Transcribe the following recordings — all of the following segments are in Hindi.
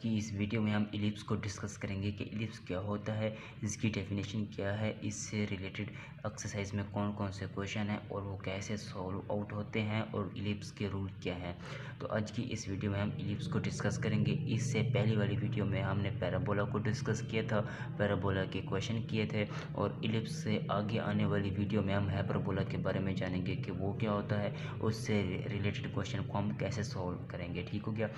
की इस वीडियो में हम इलिप्स को डिस्कस करेंगे कि इलिप्स क्या होता है, इसकी डेफिनेशन क्या है, इससे रिलेटेड एक्सरसाइज में कौन कौन से क्वेश्चन हैं और वो कैसे सॉल्व आउट होते हैं और इलिप्स के रूल क्या हैं। तो आज की इस वीडियो में हम इलिप्स को डिस्कस करेंगे। इससे पहली वाली वीडियो में हमने पैराबोला को डिस्कस किया था, पैराबोला के क्वेश्चन किए थे, और इलिप्स से आगे आने वाली वीडियो में हम हाइपरबोला के बारे में जानेंगे कि वो क्या होता है, उससे रिलेटेड क्वेश्चन को हम कैसे सॉल्व करेंगे। ठीक हो गया।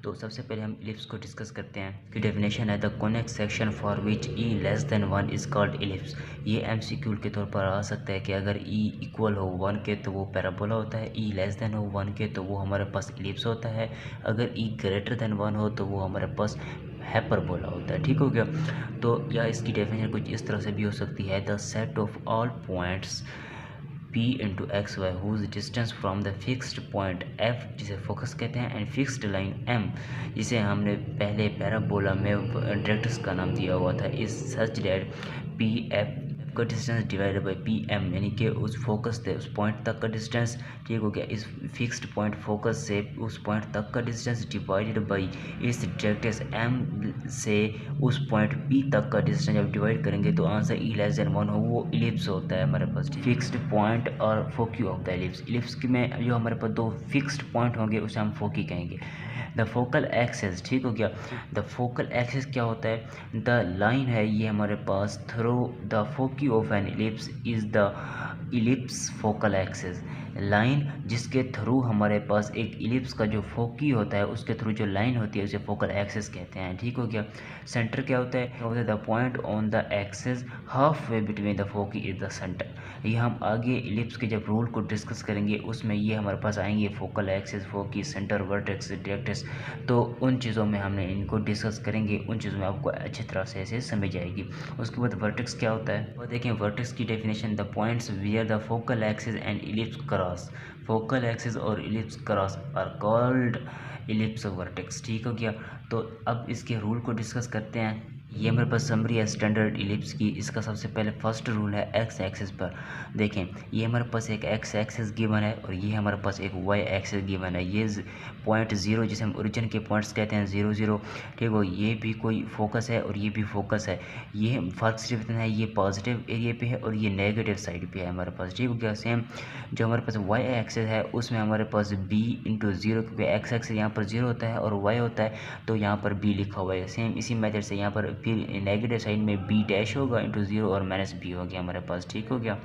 तो सबसे पहले हम इलिप्स को डिस्कस करते हैं कि डेफिनेशन है the conic section for which E less than 1 is called ellipse. ये एमसीक्यू के तौर पर आ सकता है कि अगर ई इक्वल हो 1 के तो वो पैराबोला होता है, ई लेस देन हो 1 के तो वो हमारे पास इलिप्स होता है, अगर ई ग्रेटर देन 1 हो तो वो हमारे पास हाइपरबोला होता है। ठीक हो गया। तो या इसकी डेफिनेशन कुछ इस तरह से भी हो सकती है the set of all points P into x y whose distance from the fixed point F जिसे फोकस कहते हैं एंड फिक्स्ड लाइन M जिसे हमने पहले पैराबोला में डायरेक्ट्रिक्स का नाम दिया हुआ था, is such that P F का distance divided by P M, यानी कि उस फोकस से उस पॉइंट तक का डिस्टेंस, ठीक हो गया, इस फिक्स्ड पॉइंट फोकस से उस पॉइंट तक का डिस्टेंस डिवाइडेड बाई इस डायरेक्ट्रिक्स एम से उस पॉइंट पी तक का डिस्टेंस जब डिवाइड करेंगे तो आंसर ई लेस देन 1 हो, वो इलिप्स होता है हमारे पास। फिक्स्ड पॉइंट और फोकी ऑफ द इलिप्स, इलिप्स में जो हमारे पास दो फिक्स्ड पॉइंट होंगे उसे हम फोकी कहेंगे। द फोकल एक्सिस, ठीक हो गया, द फोकल एक्सिस क्या होता है, द लाइन है ये हमारे pass through the foci of N ellipse is the ellipse focal axis, line जिसके थ्रू हमारे पास एक इलिप्स का जो फोकी होता है उसके थ्रू जो लाइन होती है उसे फोकल एक्सिस कहते हैं। ठीक हो गया। सेंटर क्या होता है, the point on the axis half way between the foci is the centre. ये हम आगे इलिप्स के जब रूल को डिस्कस करेंगे उसमें ये हमारे पास आएंगे, फोकल एक्सिस, फोकी, सेंटर, वर्टेक्स, डायरेक्ट्रिक्स, तो उन चीज़ों में हमने इनको डिस्कस करेंगे, उन चीज़ों में आपको अच्छी तरह से ऐसे समझ आएगी। उसके बाद वर्टेक्स क्या होता है वो देखें। वर्टेक्स की definition the points where the focal axis and ellipse cross, focal axis और ellipse cross are called ellipse vertex. ठीक हो गया। तो अब इसके रूल को डिस्कस करते हैं। ये हमारे पास समरी है स्टैंडर्ड इलिप्स की। इसका सबसे पहले फर्स्ट रूल है एक्स एक्सिस पर। देखें ये हमारे पास एक एक्स एक्सिस गिवन है और ये हमारे पास एक वाई एक्सिस गिवन है। ये पॉइंट जीरो जिसे हम ओरिजिन के पॉइंट्स कहते हैं, 0 0, ठीक हो, ये भी कोई फोकस है और ये भी फोकस है। ये फर्क सिर्फ इतना है, ये पॉजिटिव एरिया पे है और ये नेगेटिव साइड पे है हमारे पास। ठीक हो गया। सेम जो हमारे पास वाई एक्सिस है उसमें हमारे पास b इंटू 0, क्योंकि एक्स एक्सिस यहाँ पर 0 होता है और वाई होता है तो यहाँ पर b लिखा हुआ है। सेम इसी मेथड से यहाँ पर फिर नेगेटिव साइड में b डैश होगा इंटू 0 और माइनस b हो गया हमारे पास। ठीक हो गया।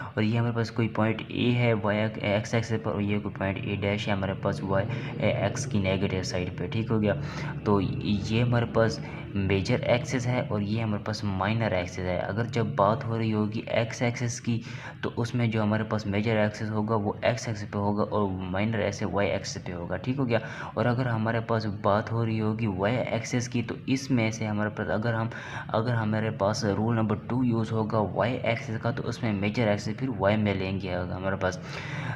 और ये हमारे पास कोई पॉइंट ए है वाई एक्स एक्सिस पर और ये कोई पॉइंट ए डैश है हमारे पास वाई एक्स की नेगेटिव साइड पे। ठीक हो गया। तो ये हमारे पास मेजर एक्सिस है और ये हमारे पास माइनर एक्सिस है। अगर जब बात हो रही होगी एक्स एक्सिस की तो उसमें जो हमारे पास मेजर एक्सिस होगा वो एक्स एक्सिस पे होगा और माइनर एक्सिस वाई एक्सिस पे होगा। ठीक हो गया। और अगर हमारे पास बात हो रही होगी वाई एक्सिस की तो इसमें से हमारे पास अगर हमारे पास रूल नंबर 2 यूज़ होगा वाई एक्सिस का तो उसमें मेजर एक्सिस फिर वाई में लेंगे हमारे पास।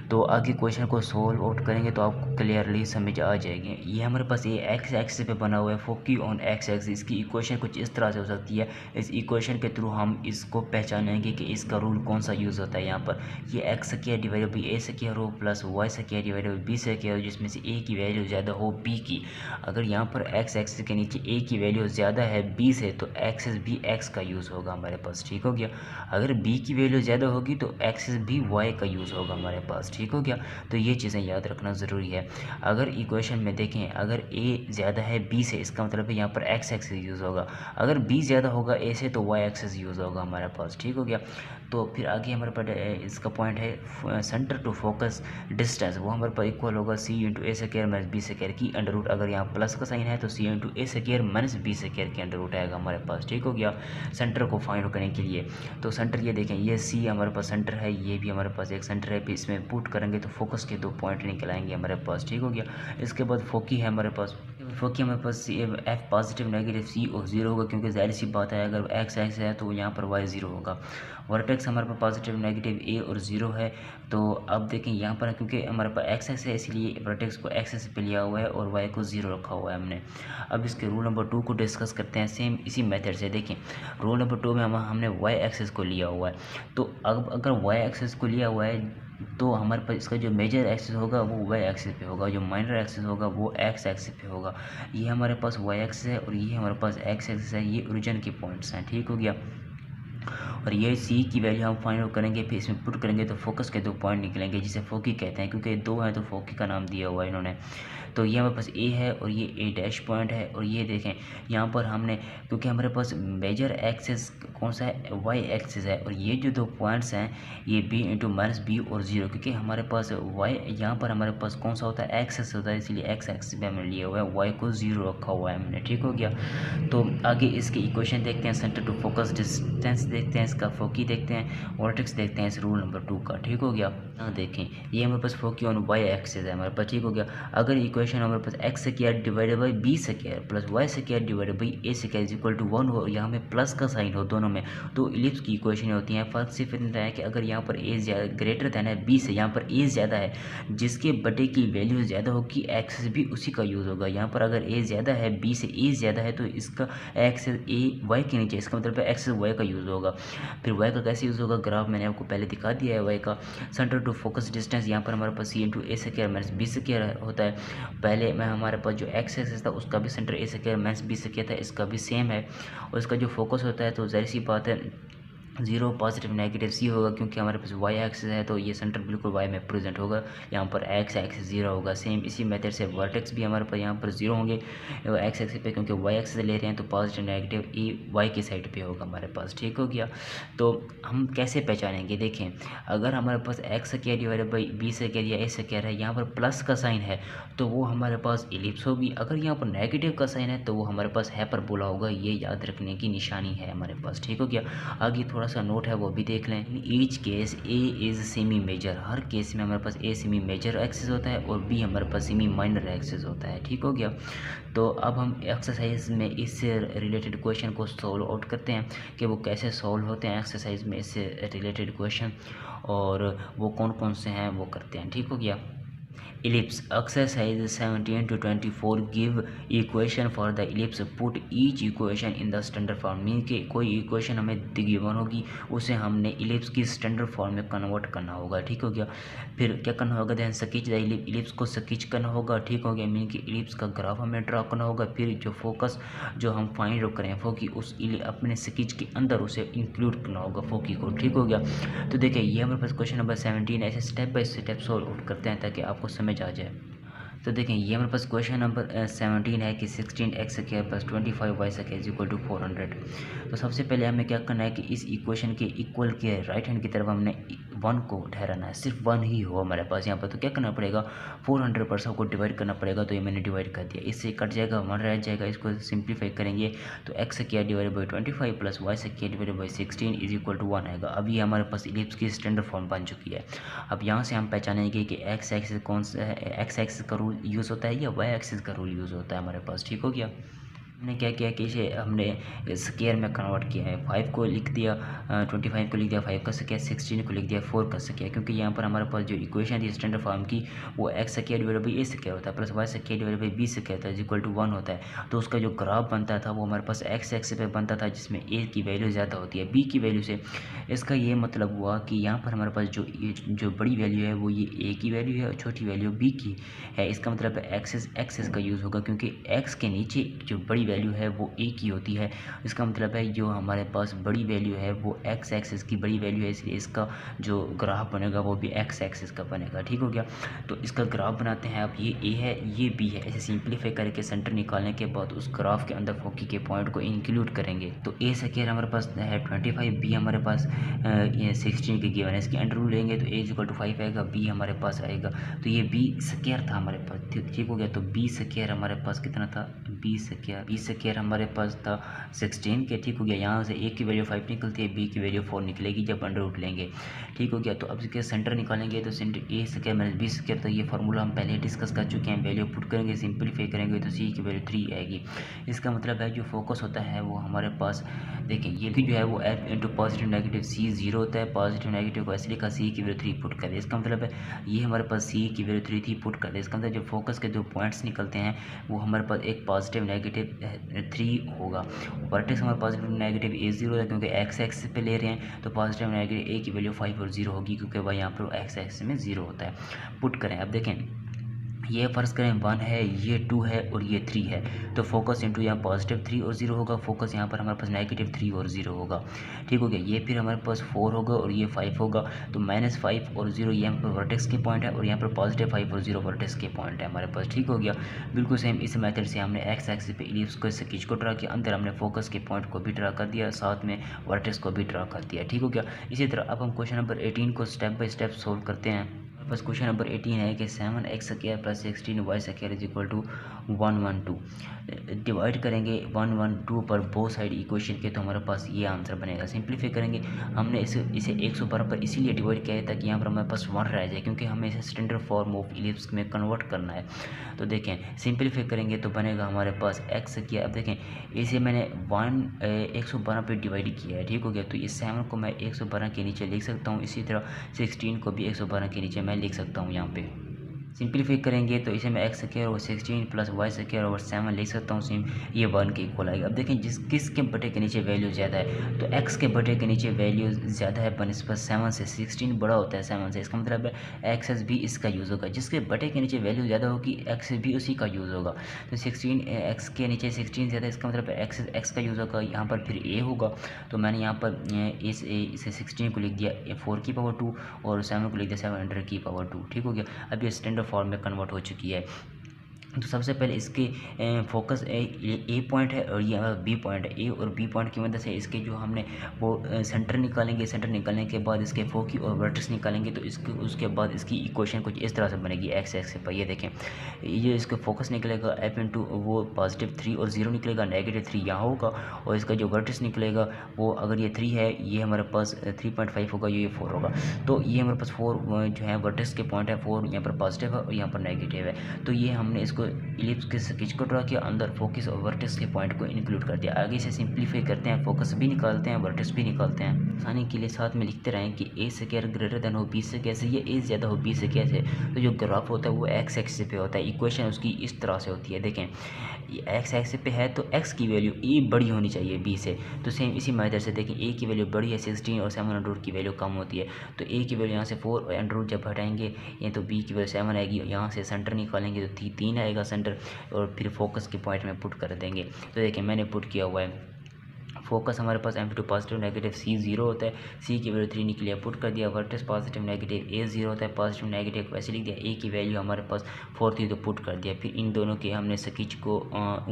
तो आगे क्वेश्चन को सोल्व आउट करेंगे तो आपको क्लियरली समझ आ जाएगी। ये हमारे पास ये एक्स एक्सिस पे बना हुआ है, फोकी ऑन एक्स एक्सिस। इसकी इक्वेशन कुछ इस तरह से हो सकती है। इस इक्वेशन के थ्रू हम इसको पहचानेंगे कि इसका रूल कौन सा यूज़ होता है। यहाँ पर ये X square divided by A square हो plus Y square divided by B square हो, जिसमें से ए की वैल्यू ज़्यादा हो बी की। अगर यहाँ पर एक्स एक्सिस के नीचे ए की वैल्यू ज़्यादा है बी से तो एक्सिस भी एक्स का यूज़ होगा हमारे पास। ठीक हो गया। अगर बी की वैल्यू ज़्यादा होगी तो एक्सिस भी वाई का यूज़ होगा हमारे पास। ठीक हो गया। तो ये चीज़ें याद रखना ज़रूरी है। अगर इक्वेशन में देखें अगर ए ज़्यादा है बी से इसका मतलब है यहाँ पर एक्स एक्सिस यूज़ होगा, अगर बी ज़्यादा होगा ए से तो वाई एक्सिस यूज़ होगा हमारे पास। ठीक हो गया। तो फिर आगे हमारे पास इसका पॉइंट है सेंटर टू फोकस डिस्टेंस, वो हमारे पास इक्वल होगा सी इंटू ए स्क्वायर माइनस बी स्क्वायर की अंडर रूट। अगर यहाँ प्लस का साइन है तो सी इंटू ए स्क्वायर माइनस बी स्क्वायर की अंडर रूट आएगा हमारे पास। ठीक हो गया। सेंटर को फाइंड करने के लिए तो सेंटर ये देखें ये सी हमारे पास सेंटर है, ये भी हमारे पास एक सेंटर है, फिर इसमें पुट करेंगे तो फोकस के 2 पॉइंट निकल आएंगे हमारे पास। ठीक हो गया। इसके बाद फोकी है हमारे पास, फोकी हमारे पास एफ पॉजिटिव नेगेटिव सी और 0 होगा, क्योंकि जाहिर सी बात है अगर एक्स एक्स है तो यहाँ पर वाई 0 होगा। वर्टेक्स हमारे पास पॉजिटिव नेगेटिव ए और 0 है। तो अब देखें यहाँ पर क्योंकि हमारे पास एक्स एक्स है इसलिए वर्टेक्स को एक्स एक्स पे लिया हुआ है और वाई को 0 रखा हुआ है हमने। अब इसके रूल नंबर 2 को डिस्कस करते हैं सेम इसी मेथड से। देखें रूल नंबर 2 में हमने वाई एक्सिस को लिया हुआ है। तो अब अगर वाई एक्सिस को लिया हुआ है तो हमारे पास इसका जो मेजर एक्सिस होगा वो वाई एक्सिस पे होगा, जो माइनर एक्सिस होगा वो एक्स एक्सिस पे होगा। ये हमारे पास वाई एक्सिस है और ये हमारे पास एक्स एक्सिस है, ये ओरिजिन के पॉइंट्स हैं, ठीक हो गया। और ये सी की वैल्यू हम फाइंड आउट करेंगे, फिर इसमें पुट करेंगे तो फोकस के 2 पॉइंट निकलेंगे जिसे फोकी कहते हैं, क्योंकि 2 हैं तो फोकी का नाम दिया हुआ है इन्होंने। तो ये हमारे पास ए है और ये ए डैश पॉइंट है, और ये देखें यहाँ पर हमने, क्योंकि हमारे पास मेजर एक्सिस कौन सा है, वाई एक्सिस है, और ये जो 2 पॉइंट्स हैं ये बी इंटू माइनस बी और ज़ीरो, क्योंकि हमारे पास वाई यहाँ पर हमारे पास कौन सा होता है, एक्सिस होता है, इसलिए एक्स एक्सिस पे हमने लिया हुआ है, वाई को 0 रखा हुआ है हमने, ठीक हो गया। तो आगे इसकी इक्वेशन देखते हैं, सेंटर टू फोकस डिस्टेंस देखते हैं, इसका फोकी देखते हैं, वर्टेक्स देखते हैं इस रूल नंबर 2 का, ठीक हो गया। देखें ये हमारे पास फोकी ऑन वाई एक्सिस है हमारे पास, ठीक हो गया। अगर इक्वेशन हमारे पास X square divided by B square plus Y square divided by A square is equal to 1 हो, यहाँ में प्लस का साइन हो दोनों में, तो इलिप्स की इक्वेशन होती है। फर्क सिर्फ इतना है कि अगर यहाँ पर ए ग्रेटर दैन है बी से, यहाँ पर ए ज़्यादा है, जिसके बटे की वैल्यू ज़्यादा होगी एक्सेस भी उसी का यूज़ होगा। यहाँ पर अगर ए ज़्यादा है बी से, ए ज़्यादा है तो इसका एक्सेस ए वाई के नीचे, इसका मतलब है एक्सेस वाई का यूज़ होगा। फिर वाई का कैसे यूज़ होगा, ग्राफ मैंने आपको पहले दिखा दिया है वाई का। सेंटर टू फोकस डिस्टेंस यहाँ पर हमारे पास सी इंटू ए स्क्वायर माइनस बी स्क्वायर होता है। पहले मैं हमारे पास जो एक्स एक्सिस था उसका भी सेंटर ए स्क्वायर माइनस बी स्क्वायर था, इसका भी सेम है। और इसका जो फोकस होता है तो जाहिर सी बात है 0 पॉजिटिव नेगेटिव सी होगा, क्योंकि हमारे पास वाई एक्सिस है तो ये सेंटर बिल्कुल वाई में प्रेजेंट होगा, यहाँ पर एक्स एक्सिस 0 होगा। सेम इसी मेथड से वर्टेक्स भी हमारे पास यहाँ पर 0 होंगे एक्स एक्सिस पे, क्योंकि वाई एक्सिस ले रहे हैं तो पॉजिटिव नेगेटिव ई वाई की साइड पे होगा हमारे पास, ठीक हो गया। तो हम कैसे पहचानेंगे, देखें अगर हमारे पास X square divided by B square या ए स्क्वायर है, यहाँ पर प्लस का साइन है तो वो हमारे पास इलिप्स होगी। अगर यहाँ पर नेगेटिव का साइन है तो वो हमारे पास हाइपरबोला होगा, ये याद रखने की निशानी है हमारे पास, ठीक हो गया। आगे थोड़ा सा नोट है वो भी देख लें। In each case a is semi major, हर केस में हमारे पास ए सेमी मेजर एक्सिस होता है और बी हमारे पास सेमी माइनर एक्सिस होता है, ठीक हो गया। तो अब हम एक्सरसाइज में इससे रिलेटेड क्वेश्चन को सॉल्व आउट करते हैं कि वो कैसे सॉल्व होते हैं एक्सरसाइज में इससे रिलेटेड क्वेश्चन, और वो कौन कौन से हैं वो करते हैं, ठीक हो गया। ellipse exercise 17 to 24 give equation for the ellipse, put each equation in the standard form, mean कि कोई इक्वेशन हमें गिवन होगी उसे हमने इलिप्स की स्टैंडर्ड फॉर्म में कन्वर्ट करना होगा, ठीक हो गया। फिर क्या करना होगा, दैन स्केच द इलिप्स को स्केच करना होगा, ठीक हो गया, मीन कि इलिप्स का ग्राफ हमें ड्रा करना होगा। फिर जो फोकस जो हम फाइंड करें फोकी उस अपने स्केच के अंदर उसे इंक्लूड करना होगा फोकी को, ठीक हो गया। तो देखिए ये हमारे पास क्वेश्चन नंबर 17 ऐसे step by step solve out करते हैं ताकि आपको समझ आ जाए। तो देखें ये हमारे पास क्वेश्चन नंबर 17 है कि 16 x square plus 25 y square is equal to 400। तो सबसे पहले हमें क्या करना है कि इस इक्वेशन के इक्वल के राइट हैंड की तरफ हमने 1 को ठहराना है, सिर्फ 1 ही हो हमारे पास यहाँ पर। तो क्या करना पड़ेगा, 400 पर सबको डिवाइड करना पड़ेगा, तो ये मैंने डिवाइड कर दिया, इससे कट जाएगा 1 रह जाएगा। इसको सिंप्लीफाई करेंगे तो x square divided by 25 plus Y square divided by 16 is equal to 1 आएगा। अभी हमारे पास इलिप्स की स्टैंडर्ड फॉर्म बन चुकी है। अब यहाँ से हम पहचानेंगे कि एक्स एक्सिस कौन सा है, एक्स एक्सिस का रूल यूज़ होता है या वाई एक्सिस का रूल यूज़ होता है हमारे पास, ठीक हो गया। हमने क्या किया कि इसे हमने स्क्वायर में कन्वर्ट किया है, 5 को लिख दिया 25 को लिख दिया 5 का स्क्वायर, 16 को लिख दिया 4 का स्क्वायर, क्योंकि यहाँ पर हमारे पास जो इक्वेशन थी स्टैंडर्ड फॉर्म की वो x square divided by A square होता है plus Y square divided by B square होता है इक्वल टू 1 होता है। तो उसका जो ग्राफ बनता था वो हमारे पास एक्स एक्सिस पे बनता था, जिसमें ए की वैल्यू ज़्यादा होती है बी की वैल्यू से। इसका ये मतलब हुआ कि यहाँ पर हमारे पास जो बड़ी वैल्यू है वो ये ए की वैल्यू है और छोटी वैल्यू बी की है। इसका मतलब है एक्सिस का यूज़ होगा, क्योंकि एक्स के नीचे जो बड़ी वैल्यू है वो ए की होती है। इसका मतलब है जो हमारे पास बड़ी वैल्यू है वो एक्स एक्सिस की बड़ी वैल्यू है, इसलिए इसका जो ग्राफ बनेगा वो भी एक्स एक्सिस का बनेगा, ठीक हो गया। तो इसका ग्राफ बनाते हैं आप, ये ए है ये बी है, ऐसे सिंप्लीफाई करके सेंटर निकालने के बाद उस ग्राफ के अंदर फोकी के पॉइंट को इंक्लूड करेंगे। तो ए स्क्वायर हमारे पास है 25, बी हमारे पास 16 के गिवन है, इसकी अंडर रूट लेंगे तो ए इक्वल टू 5 आएगा, बी हमारे पास आएगा। तो ये बी स्क्वायर था हमारे पास, ठीक हो गया। तो बी स्क्वायर हमारे पास कितना था, बी स्क्वायर हमारे पास था 16 के, ठीक हो गया। यहाँ से ए की वैल्यू 5 निकलती है, बी की वैल्यू 4 निकलेगी जब अंडर रूट लेंगे, ठीक हो गया। तो अब इसके सेंटर निकालेंगे तो सेंटर ए स्क्वायर माइनस बी स्क्वायर, तो ये फार्मूला हम पहले डिस्कस कर चुके हैं। वैल्यू पुट करेंगे सिंप्लीफाई करेंगे तो सी की वैल्यू 3 आएगी। इसका मतलब है जो फोकस होता है वो हमारे पास, देखिए ये भी जो है वो एफ इंटू पॉजिटिव नेगेटिव सी 0 होता है, पॉजिटिव नेगेटिव को ऐसे लिखा सी की वैल्यू 3 पुट कर दे। इसका मतलब है ये हमारे पास सी की वैल्यू 3 थी पुट कर दे। इसका मतलब जो फोकस के 2 पॉइंट्स निकलते हैं वो हमारे पास एक पॉजिटिव नेगेटिव 3 होगा। वर्टेक्स हमारे पॉजिटिव नेगेटिव ए 0 है क्योंकि एक्स एक्सिस पे ले रहे हैं, तो पॉजिटिव नेगेटिव ए की वैल्यू 5 और 0 होगी क्योंकि भाई यहाँ पर एक्स एक्सिस में 0 होता है। पुट करें, अब देखें ये फ़र्ज़ करें 1 है, ये 2 है और ये 3 है, तो फोकस इंटू यहाँ पॉजिटिव 3 और 0 होगा, फोकस यहाँ पर हमारे पास नेगेटिव 3 और 0 होगा। ठीक हो गया। ये फिर हमारे पास 4 होगा और ये 5 होगा, तो -5 और 0 यहाँ पर वर्टेक्स के पॉइंट है और यहाँ पर पॉजिटिव 5 और 0 वर्टेक्स के पॉइंट है हमारे पास। ठीक हो गया। बिल्कुल सेम इस मेथड से हमने एक्स एक्सिस पे इलिप्स को स्केच को ड्रा किया, अंदर हमने फोकस के पॉइंट को भी ड्रा कर दिया, साथ में वर्टेक्स को भी ड्रा कर दिया। ठीक हो गया। इसी तरह अब हम क्वेश्चन नंबर 18 को स्टेप बाय स्टेप सोल्व करते हैं। बस क्वेश्चन नंबर 18 है कि 7x² + 16y² = 112। डिवाइड करेंगे 112 पर बोथ साइड इक्वेशन के, तो हमारे पास ये आंसर बनेगा। सिंप्लीफाई करेंगे, हमने इसे 112 पर इसीलिए डिवाइड किया है ताकि यहाँ पर हमारे पास 1 रह जाए, क्योंकि हमें इसे स्टैंडर्ड फॉर्म ऑफ इलिप्स में कन्वर्ट करना है। तो देखें सिंप्लीफाई करेंगे तो बनेगा हमारे पास x किया। अब देखें इसे मैंने 112 पे डिवाइड किया है। ठीक हो गया। तो इस 7 को मैं 112 के नीचे लिख सकता हूँ, इसी तरह 16 को भी 112 के नीचे मैं लिख सकता हूँ। यहाँ पे सिंप्लीफाई करेंगे तो इसे मैं x² और 16 + y² और 7 लिख सकता हूँ, सेम ये 1 के इक्वल आएगा। अब देखें किसके बटे के नीचे वैल्यू ज़्यादा है, तो x के बटे के नीचे वैल्यू ज़्यादा है बनिस्बत 7 से। 16 बड़ा होता है 7 से, इसका मतलब है एक्सेस भी इसका यूज़ होगा। जिसके बटे के नीचे वैल्यू ज़्यादा होगी एक्सेस भी उसी का यूज़ होगा। तो 16 x के नीचे 16 ज़्यादा, इसका मतलब एक्सेस x का यूज़ होगा। यहाँ पर फिर a होगा, तो मैंने यहाँ पर इसे 16 को लिख दिया 4 की पावर 2 और 7 को लिख दिया 700 की पावर 2। ठीक हो गया। अब ये स्टैंडर्ड फॉर्म में कन्वर्ट हो चुकी है। तो सबसे पहले इसके फोकस ए पॉइंट है और ये बी पॉइंट है। ए और बी पॉइंट की मदद से इसके जो हमने वो सेंटर निकालेंगे, सेंटर निकालने के बाद इसके फोकी और वर्टेक्स निकालेंगे, तो उसके बाद इसकी इक्वेशन कुछ इस तरह से बनेगी। एक्स एक्स पर ये देखें, ये इसका फोकस निकलेगा f इंटू वो पॉजिटिव 3 और 0 निकलेगा, नेगेटिव 3 यहाँ होगा, और इसका जो वर्टेक्स निकलेगा वो अगर ये 3 है, ये हमारे पास 3.5 होगा, ये 4 होगा। तो ये हमारे पास 4 जो है वर्टेक्स के पॉइंट है, 4 यहाँ पर पॉजिटिव है और यहाँ पर नेगेटिव है। तो ये हमने इसको इलिप्स के स्केच को ड्रा किया, अंदर फोकस और वर्टेक्स के पॉइंट को इंक्लूड कर दिया। आगे से सिंप्लीफाई करते हैं, फोकस भी निकालते हैं, वर्टेक्स भी निकालते हैं। आसानी के लिए साथ में लिखते रहें कि a² ग्रेटर देन हो b से कैसे, ये a ज़्यादा हो b से कैसे। तो जो ग्राफ होता है वो एक्स एक्सिस पे होता है, इक्वेशन उसकी इस तरह से होती है। देखें ये एक्स एक्सिस पे है तो x की वैल्यू a बड़ी होनी चाहिए b से, तो सेम इसी मेथड से देखें a की वैल्यू बड़ी है 16 और 700 की वैल्यू कम होती है, तो a की वैल्यू यहाँ से 4 और जब हटाएंगे ये तो b की वैल्यू 7 आएगी, यहाँ से सेंटर निकालेंगे तो 3 आएगा सेंटर, और फिर फोकस के पॉइंट में पुट कर देंगे। तो देखिए मैंने पुट किया हुआ है, फोकस हमारे पास m2 पॉजिटिव नेगेटिव c 0 होता है, c की वैल्यू 3 निकली है, पुट कर दिया। वर्टेक्स पॉजिटिव नेगेटिव a 0 होता है, पॉजिटिव नेगेटिव वैसे लिख दिया। a की वैल्यू हमारे पास 4 थी तो पुट कर दिया। फिर इन दोनों के हमने स्केच को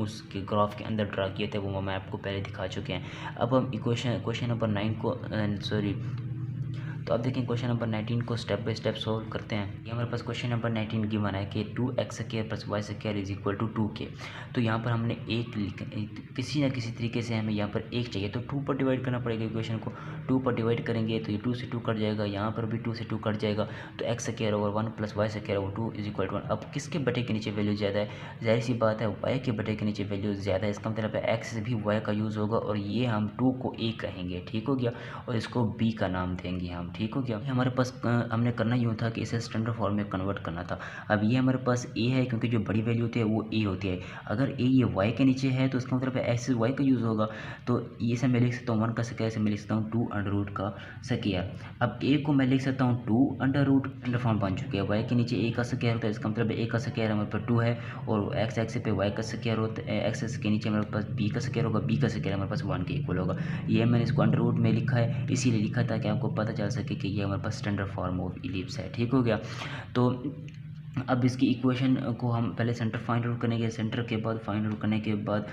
उसके ग्राफ के अंदर ड्रा किए थे, वो मैं आपको पहले दिखा चुके हैं। अब हम क्वेश्चन नंबर 9 को तो अब देखें क्वेश्चन नंबर 19 को स्टेप बाय स्टेप सोल्व करते हैं। ये हमारे पास क्वेश्चन नंबर 19 गिवन है कि 2x² + y² = 2k। तो यहाँ पर हमने किसी ना किसी तरीके से हमें यहाँ पर 1 चाहिए, तो 2 पर डिवाइड करना पड़ेगा इक्वेशन को। 2 पर डिवाइड करेंगे तो ये 2 से 2 कट जाएगा, यहाँ पर भी 2 से 2 कट जाएगा, तो x² / 1 + y² / 2 = 1। अब किसके बटे के नीचे वैल्यू ज़्यादा है, जाहिर सी बात है y के बटे के नीचे वैल्यू ज़्यादा है, इसका मतलब है x से भी y का यूज़ होगा, और ये हम 2 को a कहेंगे। ठीक हो गया। और इसको b का नाम देंगे हम। ठीक हो गया। हमारे पास हमने करना यूँ था कि इसे स्टैंडर्ड फॉर्म में कन्वर्ट करना था। अब ये हमारे पास a है, क्योंकि जो बड़ी वैल्यू होती है वो a होती है। अगर a ये y के नीचे है तो इसका मतलब है x से y का यूज़ होगा, तो ये से मैं लिख सकता हूँ 1 का स्क्वायर, से मैं लिख सकता हूँ 2 √ का स्क्वायर। अब a को मैं लिख सकता हूँ 2 √ स्टैंडर्ड फॉर्म बन चुके हैं। y के नीचे a का स्क्वायर होता है, इसका मतलब a का स्क्वायर हमारे पास 2 है, और x एक्सिस पे y का स्क्वायर होता है, x के नीचे हमारे पास b का स्क्वायर होगा, b का स्क्वायर हमारे पास 1 के इक्वल होगा। ये मैंने इसको √ में लिखा है, इसीलिए लिखा ताकि आपको पता चल सके कि ये हमारे पास स्टैंडर्ड फॉर्म ऑफ इलिप्स है। ठीक हो गया। तो अब इसकी इक्वेशन को हम पहले सेंटर फाइंड आउट करेंगे, सेंटर के बाद फाइंड आउट करने के बाद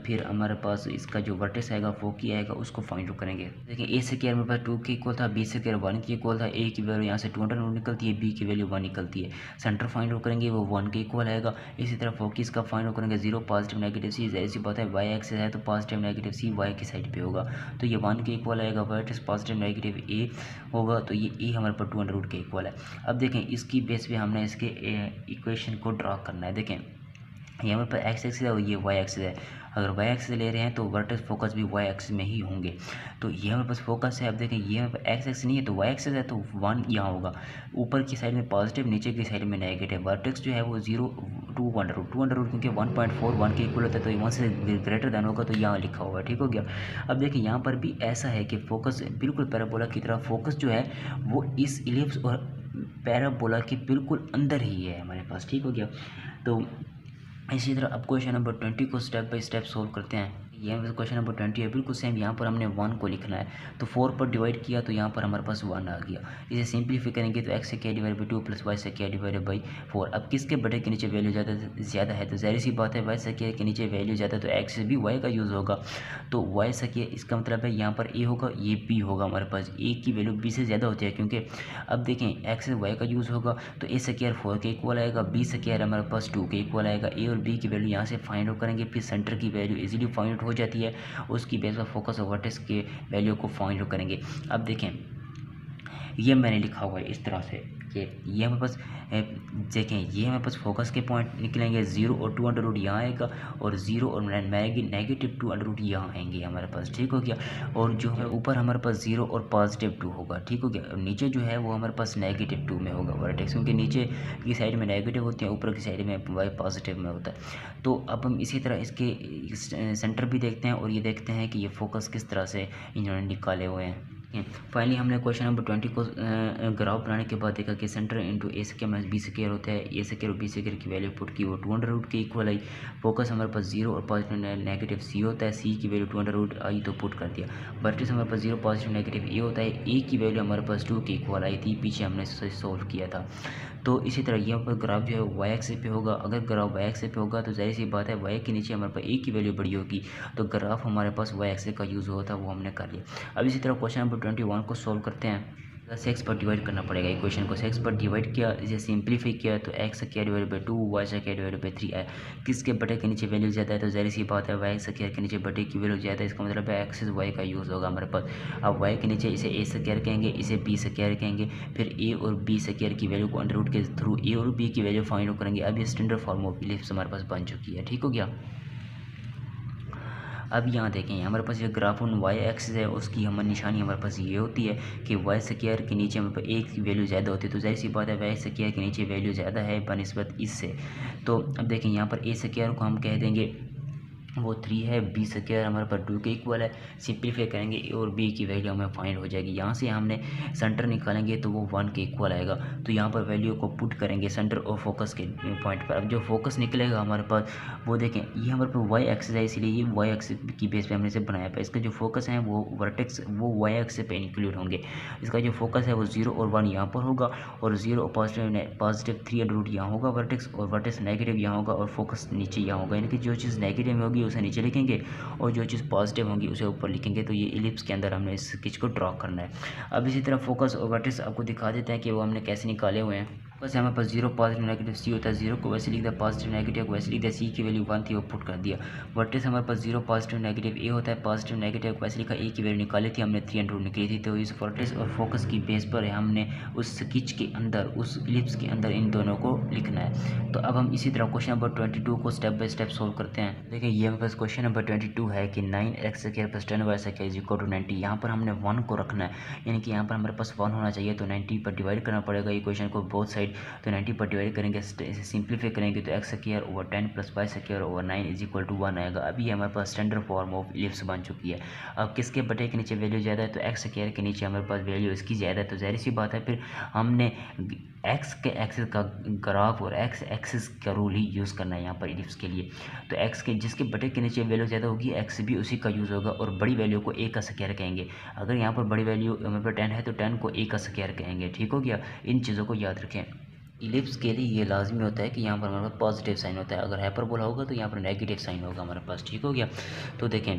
फिर हमारे पास इसका जो वर्टेक्स आएगा फोकी आएगा उसको फाइंड आउट करेंगे। देखिए a स्क्वायर मेरे पास 2 के इक्वल था, b स्क्वायर 1 के इक्वल था, a की वैल्यू यहाँ से 200 निकलती है, b की वैल्यू 1 निकलती है। सेंटर फाइंड आउट करेंगे वो 1 के इक्वल आएगा। इसी तरह फोकी इसका फाइंड आउट करेंगे 0 पॉजिटिव नेगेटिव c, ऐसी बात है y एक्सिस है तो पॉजिटिव नेगेटिव c y की साइड पर होगा, तो ये 1 के इक्वल आएगा। वर्टेक्स पॉजिटिव नेगेटिव a होगा, तो ये a हमारे पास 200 के इक्वल है। अब देखें इसकी बेस पे हमने इसके इक्वेशन को ड्रा करना है। देखें ये हमारे पास x एक्सिस है और ये y एक्सिस है। अगर वाई एक्सिस ले रहे हैं तो वर्टेक्स फोकस भी वाई एक्सिस में ही होंगे। तो ये हमारे पास फोकस है। अब देखें ये एक्स एक्सिस नहीं है तो वाई एक्सिस है, तो 1 यहाँ होगा, ऊपर की साइड में पॉजिटिव, नीचे की साइड में नेगेटिव। वर्टेक्स जो है वो 0 टू अंडर रूट क्योंकि 1.41 के इक्वल होता है, तो 1 से ग्रेटर देन होगा, तो यहाँ लिखा हुआ है। ठीक हो गया। अब देखिए यहाँ पर भी ऐसा है कि फोकस बिल्कुल पैराबोला की तरह, फोकस जो है वो इस इलिप्स और पैराबोला के बिल्कुल अंदर ही है हमारे पास। ठीक हो गया। तो इसी तरह अब क्वेश्चन नंबर 20 को स्टेप बाय स्टेप सोल्व करते हैं। ये क्वेश्चन नंबर 20 है, बिल्कुल सेम। यहाँ पर हमने 1 को लिखना है, तो 4 पर डिवाइड किया तो यहाँ पर हमारे पास 1 आ गया। इसे सिंप्लीफाई करेंगे तो x से क्या डिवाइड बाई 2 प्लस वाई से क्या डिवाइड बाई 4। अब किसके बटे के नीचे वैल्यू ज़्यादा है, तो जाहिर सी बात है वाई से के नीचे वैल्यू ज़्यादा, तो x से भी y का यूज़ होगा। तो y से इसका मतलब है यहाँ पर a होगा, ये b होगा हमारे पास। a की वैल्यू b से ज़्यादा होती है, क्योंकि अब देखें x से y का यूज़ होगा तो a से 4 के इक्वल आएगा, b से हमारे पास 2 के इक्वल आएगा। a और b की वैल्यू यहाँ से फाइंड आउट करेंगे, फिर सेंटर की वैल्यू इजीली फाइंड आउट हो जाती है, उसकी बेस पर फोकस और वर्टेक्स के वैल्यू को फाइंड आउट करेंगे। अब देखें ये मैंने लिखा हुआ है इस तरह से कि ये हमारे पास देखें, ये हमारे पास फोकस के पॉइंट निकलेंगे, 0 और 2 अंडर रूट यहाँ आएगा, और 0 और नेगेटिव 2 अंडर रूट यहाँ आएंगे हमारे पास। ठीक हो गया। और जो है ऊपर हमारे पास 0 और पॉजिटिव 2 होगा। ठीक हो गया। और नीचे जो है वो हमारे पास नेगेटिव 2 में होगा वर्टेक्स, क्योंकि नीचे की साइड में नेगेटिव होती है, ऊपर की साइड में वाई पॉजिटिव में होता है। तो अब हम इसी तरह इसके सेंटर भी देखते हैं, और ये देखते हैं कि ये फोकस किस तरह से इन्होंने निकाले हुए हैं। फाइनली हमने क्वेश्चन नंबर 20 को ग्राफ बनाने के बाद देखा कि सेंटर इंटू ए स्क्वायर माइनस बी स्क्वायर होता है। ए स्क्वायर और बी स्क्वायर की वैल्यू पुट की, वो 2 अंडर रूट के इक्वल आई। फोकस हमारे पास 0 और पॉजिटिव नेगेटिव सी होता है, सी की वैल्यू 2 अंडर रूट आई तो पुट कर दिया। वर्टेक्स हमारे पास 0 पॉजिटिव नेगेटिव ए होता है, ए की वैल्यू हमारे पास 2 के इक्वल आई थी, पीछे हमने सोल्व किया था। तो इसी तरह यहाँ पर ग्राफ जो है वाई एक्सिस पे होगा। अगर ग्राफ वाई एक्सिस पे होगा तो जाहिर सी बात है वाई के नीचे हमारे पास ए की वैल्यू बड़ी होगी, तो ग्राफ हमारे पास वाई एक्सिस का यूज़ होता है, वो हमने कर लिया। अब इसी तरह क्वेश्चन नंबर 21 को सोल्व करते हैं। एक्स पर डिवाइड करना पड़ेगा इक्वेशन को। एक्स पर डिवाइड किया, इसे सिंप्लीफाई किया तो एक्स से क्या डिवाइड बाई 2, वाई से क्या डिवाइड बाई 3 है। किसके बटे के नीचे वैल्यू ज़्यादा है, तो जाहिर सी बात है वाई से के नीचे बटे की वैल्यू ज़्यादा है, इसका मतलब है एक्सिस वाई का यूज़ होगा हमारे पास। अब वाई के नीचे इसे ए से केयर कहेंगे, इसे बी से केयर कहेंगे, फिर ए और बी से केयर की वैल्यू को अंडर रूट के थ्रू ए और बी की वैल्यू फाइंड आउट करेंगे। अब ये स्टैंडर्ड फॉर्म ऑफ इलिप्स हमारे पास बन चुकी है। ठीक हो गया। अब यहाँ देखें हमारे पास ये ग्राफ ऑन वाई एक्सिस है, उसकी हमारी निशानी हमारे पास ये होती है कि वाई स्क्वायर के नीचे हमारे पास ए की वैल्यू ज़्यादा होती है, तो जाहिर सी बात है वाई स्क्वायर के नीचे वैल्यू ज़्यादा है बनिस्बत इससे। तो अब देखें यहाँ पर ए स्क्वायर को हम कह देंगे वो 3 है, बी स्क्वायर हमारे पास 2 के इक्वल है। सिंप्लीफाई करेंगे ए और बी की वैल्यू हमें फाइंड हो जाएगी। यहाँ से हमने सेंटर निकालेंगे तो वो 1 के इक्वल आएगा, तो यहाँ पर वैल्यू को पुट करेंगे सेंटर और फोकस के पॉइंट पर। अब जो फोकस निकलेगा हमारे पास वो देखें, ये हमारे पास वाई एक्सिस है, इसलिए ये वाई एक्सिस की बेस पे हमने इसे बनाया है। इसका जो फोकस है वो वर्टेक्स वो वाई एक्सिस पे इंक्लूड होंगे। इसका जो फोकस है वो 0 और 1 यहाँ पर होगा, और 0 और पॉजिटिव 3 अंडर रूट यहाँ होगा वर्टेक्स, और वर्टेक्स नेगेटिव यहाँ होगा, और फोकस नीचे यहाँ होगा। यानी कि जो चीज़ नेगेटिव में होगी उसे नीचे लिखेंगे, और जो चीज़ पॉजिटिव होगी उसे ऊपर लिखेंगे। तो ये इलिप्स के अंदर हमने इस स्केच को ड्रॉ करना है। अब इसी तरह फोकस और वर्टेक्स आपको दिखा देते हैं कि वो हमने कैसे निकाले हुए हैं। बस हमारे पास 0 पॉजिटिव नेगेटिव सी होता है, 0 को वैसे लिख दिया, पॉजिटिव नेगेटिव को वैसे लिख दिया, सी की वैल्यू 1 थी वो पुट कर दिया। वर्टेक्स हमारे पास 0 पॉजिटिव नेगेटिव ए होता है, पॉजिटिव नेगेटिव को वैसे लिखा, ए की वैल्यू निकाली थी हमने 3 अंडर रूट निकली थी। तो इस वर्टेक्स और फोकस की बेस पर हमने उस स्केच के अंदर उस इलिप्स के अंदर इन दोनों को लिखना है। तो अब हम इसी तरह क्वेश्चन नंबर 22 को स्टेप बाय स्टेप सोल्व करते हैं। देखिए ये हमारे पास क्वेश्चन नंबर 22 है कि 9x square plus 10y square is equal to 90। यहाँ पर हमने 1 को रखना है, यानी कि यहाँ पर हमारे पास 1 होना चाहिए, तो 90 पर डिवाइड करना पड़ेगा इक्वेशन को बोथ साइड। तो 90 पर डिवाइड करेंगे, इसे सिंप्लीफाई करेंगे तो एक्स स्क्वायर ओवर 10 प्लस Y square over 9 is equal to 1 आएगा। अभी हमारे पास स्टैंडर्ड फॉर्म ऑफ इलिप्स बन चुकी है। अब किसके बटे के नीचे वैल्यू ज़्यादा है, तो एक्स स्क्वायर के नीचे हमारे पास वैल्यू इसकी ज़्यादा है, तो जाहिर सी बात है फिर हमने एक्स के एक्सिस का ग्राफ और एक्स एक्सिस का रूल ही यूज़ करना है यहाँ पर इलिप्स के लिए। तो एक्स के जिसके बटे के नीचे वैल्यू ज़्यादा होगी एक्स भी उसी का यूज़ होगा, और बड़ी वैल्यू को ए का स्क्वायर कहेंगे। अगर यहाँ पर बड़ी वैल्यू हमारे पास 10 है तो 10 को ए का स्क्वायर कहेंगे। ठीक हो गया। इन चीज़ों को याद रखें। इलिप्स के लिए ये लाजमी होता है कि यहाँ पर हमारे पास पॉजिटिव साइन होता है, अगर हाइपरबोला होगा तो यहाँ पर नेगेटिव साइन होगा हमारे पास। ठीक हो गया। तो देखें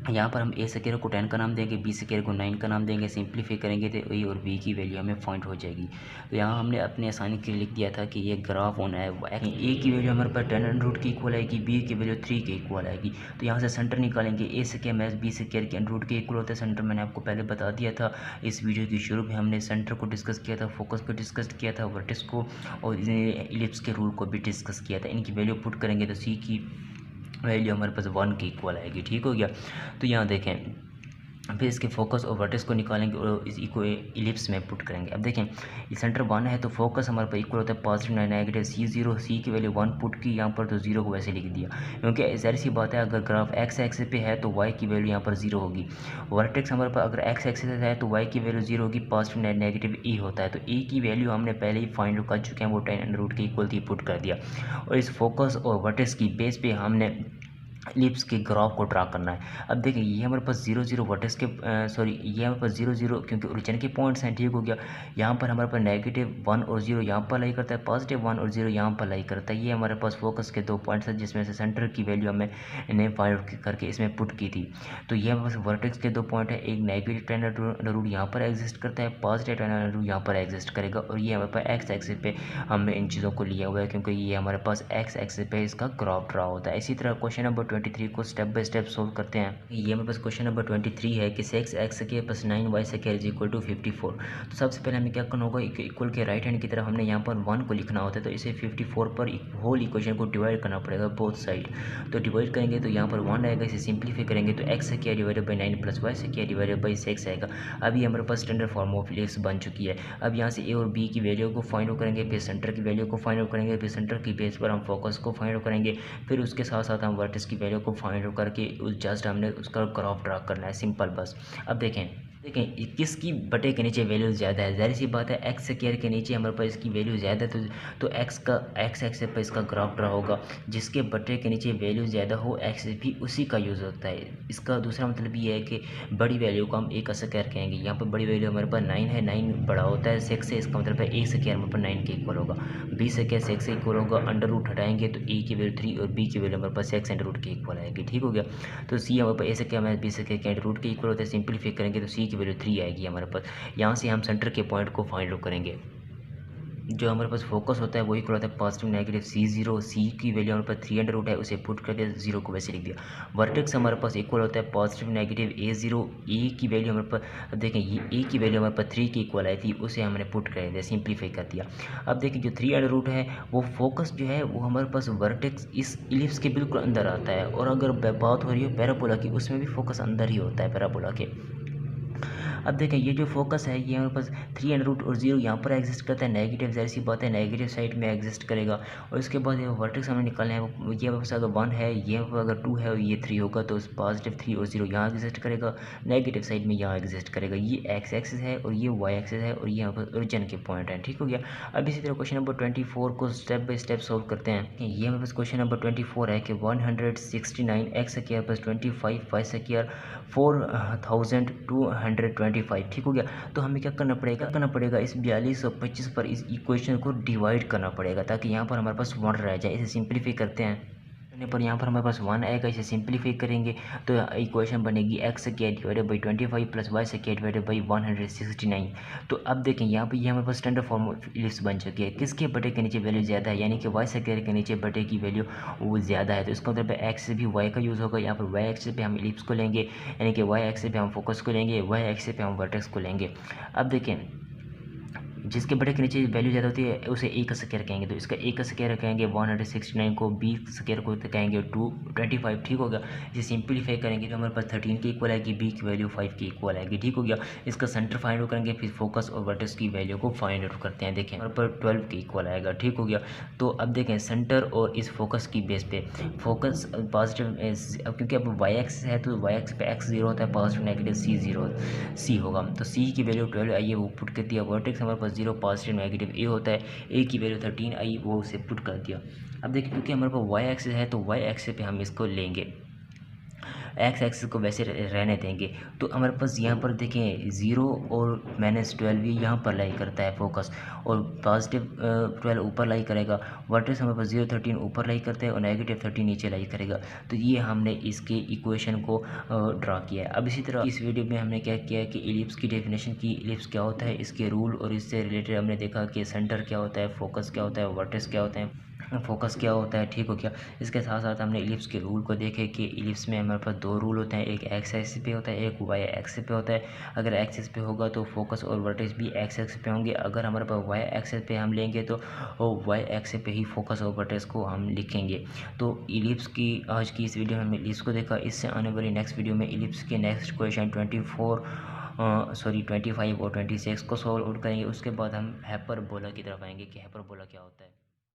यहाँ पर हम ए स्क्वायर को 10 का नाम देंगे, बी स्क्वायर को 9 का नाम देंगे, सिंप्लीफाई करेंगे तो ए और बी की वैल्यू हमें फाइंड हो जाएगी। तो यहाँ हमने अपने आसानी के लिए लिख दिया था कि ये ग्राफ ऑन है, ए की वैल्यू हमारे पास 10 अंडर रूट की इक्वल आएगी, बी की वैल्यू 3 के इक्वल आएगी। तो यहाँ से सेंटर निकालेंगे, ए स्क्वायर मैच बी स्क्वायर के अंडर रूट के इक्वल होता है। सेंटर मैंने आपको पहले बता दिया था, इस वीडियो की शुरू में हमने सेंटर को डिस्कस किया था, फोकस को डिस्कस किया था, वर्टेक्स को और इलिप्स के रूल को भी डिस्कस किया था। इनकी वैल्यू पुट करेंगे तो सी की वैल्यू हमारे पास 1 के इक्वल आएगी। ठीक हो गया। तो यहाँ देखें, फिर इसके फोकस और वर्टेक्स को निकालेंगे और इस इको इलिप्स में पुट करेंगे। अब देखें, ये सेंटर 1 है तो फोकस हमारे पास इक्वल होता है पॉजिटिव नेगेटिव C0, सी की वैल्यू 1 पुट की यहाँ पर, तो 0 को वैसे लिख दिया, क्योंकि जाहिर सी बात है अगर ग्राफ एक्स एक्सिस पे है तो y की वैल्यू यहाँ पर 0 होगी। वर्टेक्स हमारे पास अगर एक्स एक्सिस है तो y की वैल्यू 0 होगी, पॉजिटिव नेगेटिव e होता है, तो e की वैल्यू हमने पहले ही फाइंड कर चुके हैं, वो 10 के इक्वल थी, पुट कर दिया। और इस फोकस और वर्टेक्स की बेस पे हमने इलिप्स के ग्राफ को ड्रा करना है। अब देखिए, ये हमारे पास 0 0 वर्टेक्स के सॉरी ये हमारे पास 0 0 क्योंकि ओरिजिन के पॉइंट्स हैं। ठीक हो गया। यहाँ पर हमारे पास -1 और 0 यहाँ पर लाई करता है, +1 और 0 यहाँ पर लाई करता है। ये हमारे पास फोकस के 2 पॉइंट्स हैं जिसमें से सेंटर की वैल्यू हमने इन्हें फाइंड करके इसमें पुट की थी। तो ये हमारे पास वर्टेक्स के 2 पॉइंट है, एक नेगेटिव टेन यहाँ पर एग्जिस्ट करता है, पॉजिटिव टेन यहाँ पर एग्जिस्ट करेगा, और ये हमारे पास एक्स एक्सिस पे हमने इन चीज़ों को लिया हुआ है क्योंकि ये हमारे पास एक्स एक्सिस पे इसका ग्राफ ड्रा होता है। इसी तरह क्वेश्चन नंबर 23 को स्टेप बाय स्टेप सोल्व करते हैं। ये हमारे पास क्वेश्चन नंबर 23 है कि 6x² + 9y² = 54। तो सबसे पहले हमें क्या करना होगा, इक्वल के राइट हैंड की तरफ हमने यहाँ पर 1 को लिखना होता है, तो इसे 54 पर होल इक्वेशन को डिवाइड करना पड़ेगा बोथ साइड। तो डिवाइड करेंगे तो यहाँ पर 1 आएगा, इसे सिंप्लीफाई करेंगे तो x² / 9 + y² / 6 आएगा। अभी हमारे पास स्टैंडर्ड फॉर्म ऑफ इलिप्स बन चुकी है। अब यहाँ से a और b की वैल्यू को फाइंड आउट करेंगे, फिर सेंटर की वैल्यू को फाइंड आउट करेंगे, फिर सेंटर की बेस पर हम फोकस को फाइंड आउट करेंगे, फिर उसके साथ साथ हम वर्टेक्स की वैल्यू को फाइंड आउट करके जस्ट हमने उसका ग्राफ ड्रा करना है, सिंपल बस। अब देखें किसकी बटे के नीचे वैल्यू ज़्यादा है, जाहिर सी बात है x² के नीचे हमारे पास इसकी वैल्यू ज़्यादा है, तो x एक्सिस पर इसका ग्राफ ड्रा होगा। जिसके बटे के नीचे वैल्यू ज़्यादा हो एक्सिस भी उसी का यूज़ होता है। इसका दूसरा मतलब ये है कि बड़ी वैल्यू को हम a² कहेंगे। यहाँ पर बड़ी वैल्यू हमारे पास 9 है, 9 बड़ा होता है 6 से, इसका मतलब है a² हमारे पास 9 के इक्वल होगा, b² 6 से इक्वल होगा, अंडर रूट हटाएंगे तो a की वैल्यू 3 और b की वैल्यू हमारे पास 6 अंडर रूट के इक्वल आएगी। ठीक हो गया। तो c हमारे पास a² हमारे b² के अंडर रूट के इक्वल होता है, सिंप्लीफाई करेंगे तो c की वैल्यू 3 आएगी हमारे पास। यहाँ से हम सेंटर के पॉइंट को फाइंड आउट करेंगे। जो हमारे पास फोकस होता है वही इक्वल होता है पॉजिटिव नेगेटिव C0, सी की वैल्यू हमारे पास 3 अंडर रूट है, उसे पुट करके 0 को वैसे लिख दिया। वर्टेक्स हमारे पास इक्वल होता है पॉजिटिव नेगेटिव A0, ए की वैल्यू हमारे पास, देखें ये ए की वैल्यू हमारे पास 3 की इक्वल आई थी, उसे हमने पुट कर दिया, सिंप्लीफाई कर दिया। अब देखिए जो 3 अंडर रूट है वो फोकस जो है वो हमारे पास वर्टेक्स इस इलिप्स के बिल्कुल अंदर आता है, और अगर बात हो रही है पैराबोला की, उसमें भी फोकस अंदर ही होता है पैराबोला के। अब देखें ये जो फोकस है ये हमारे पास 3 अंडर रूट और 0 यहाँ पर एग्जिस्ट करता है, नेगेटिव जाहिर सी बात है नेगेटिव साइड में एग्जिस्ट करेगा। और इसके बाद ये वर्टेक्स हमें निकालना है, ये हमारे पास अगर 1 है, ये अगर 2 है और ये 3 होगा तो पॉजिटिव 3 और 0 यहाँ एग्जिस्ट करेगा, नेगेटिव साइड में यहाँ एग्जिस्ट करेगा। ये एक्स एक्सिस है और ये वाई एक्सिस है और ये यहाँ पर ओरिजिन के पॉइंट है। ठीक हो गया। अब इसी तरह क्वेश्चन नंबर 24 को स्टेप बाय स्टेप सोल्व करते हैं। ये हमारे पास क्वेश्चन नंबर 24 है कि 169x² + 25y² 4225। ठीक हो गया। तो हमें क्या करना पड़ेगा इस 42 और 25 पर इस इक्वेशन को डिवाइड करना पड़ेगा, ताकि यहाँ पर हमारे पास 1 रह जाए। इसे सिंप्लीफाई करते हैं पर यहाँ पर हमारे पास 1 आएगा, इसे सिंप्लीफाई करेंगे तो इक्वेशन बनेगी x² / 25 + y² / 169। तो अब देखें यहाँ पर ये हमारे पास स्टैंडर्ड फॉर्म ऑफ इलिप्स बन चुकी है। किसके बटे के नीचे वैल्यू ज़्यादा है, यानी कि y² के नीचे बटे की वैल्यू वो ज़्यादा है, तो इसका मतलब एक्स से भी y का यूज़ होगा। यहाँ पर y एक्सिस पे हम इलिप्स को लेंगे, यानी कि y एक्सिस पे हम फोकस को लेंगे, y एक्सिस पे हम वर्टेक्स को लेंगे। अब देखें जिसके बटे के नीचे वैल्यू ज़्यादा होती है उसे a² कहेंगे, तो इसका a² कहेंगे 169 को, b² को कहेंगे 225। ठीक हो गया। इसे सिंप्लीफाई करेंगे तो हमारे पास 13 के इक्वल आएगी, b की वैल्यू 5 के इक्वल आएगी। ठीक हो गया। इसका सेंटर फाइंड आउट करेंगे, फिर फोकस और वर्टेक्स की वैल्यू को फाइंड आउट करते हैं। देखें हमारे पास 12 के इक्वल आएगा। ठीक हो गया। तो अब देखें सेंटर और इस फोकस की बेस पे फोकस पॉजिटिव, अब क्योंकि अब y एक्सिस है तो y एक्सिस पे x0 होता है, पॉजिटिव नेगेटिव C होगा, तो c की वैल्यू 12 आई है वो पुट कर दिया। वर्टेक्स हमारे पास 0 पॉजिटिव नेगेटिव a होता है, a की वैल्यू 13 आई वो उसे पुट कर दिया। अब देखिए क्योंकि हमारे पास y एक्सिस है तो y एक्सिस पे हम इसको लेंगे, एक्स एक्सिस को वैसे रहने देंगे। तो हमारे पास यहाँ पर देखें 0 और -12 ये यहाँ पर लाई करता है फोकस, और पॉजिटिव 12 ऊपर लाई करेगा। वर्टेक्स हमारे पास 0 13 ऊपर लाई करते हैं और नेगेटिव 13 नीचे लाई करेगा। तो ये हमने इसके इक्वेशन को ड्रा किया है। अब इसी तरह इस वीडियो में हमने क्या किया है कि इलिप्स की डेफिनेशन की, इलिप्स क्या होता है, इसके रूल, और इससे रिलेटेड हमने देखा कि सेंटर क्या होता है, फोकस क्या होता है, वर्टेक्स क्या होते हैं, फोकस क्या होता है, ठीक हो गया। इसके साथ साथ हमने इलिप्स के रूल को देखे कि इलिप्स में हमारे पास दो रूल होते हैं, एक एक्स एक्सिस पे होता है, एक वाई एक्सिस पे होता है। अगर एक्सिस पे होगा तो फोकस और वर्टेक्स भी एक्स एक्सिस पे होंगे, अगर हमारे पास वाई एक्सिस पे हम लेंगे तो वाई एक्सिस पे ही फोकस और वर्टेक्स को हम लिखेंगे। तो इलिप्स की आज की इस वीडियो में हमने इलिप्स को देखा। इससे आने वाली नेक्स्ट वीडियो में इलिप्स के नेक्स्ट क्वेश्चन 25 और 26 को सॉल्व आउट करेंगे। उसके बाद हम हाइपरबोला की तरफ आएंगे कि हाइपरबोला क्या होता है।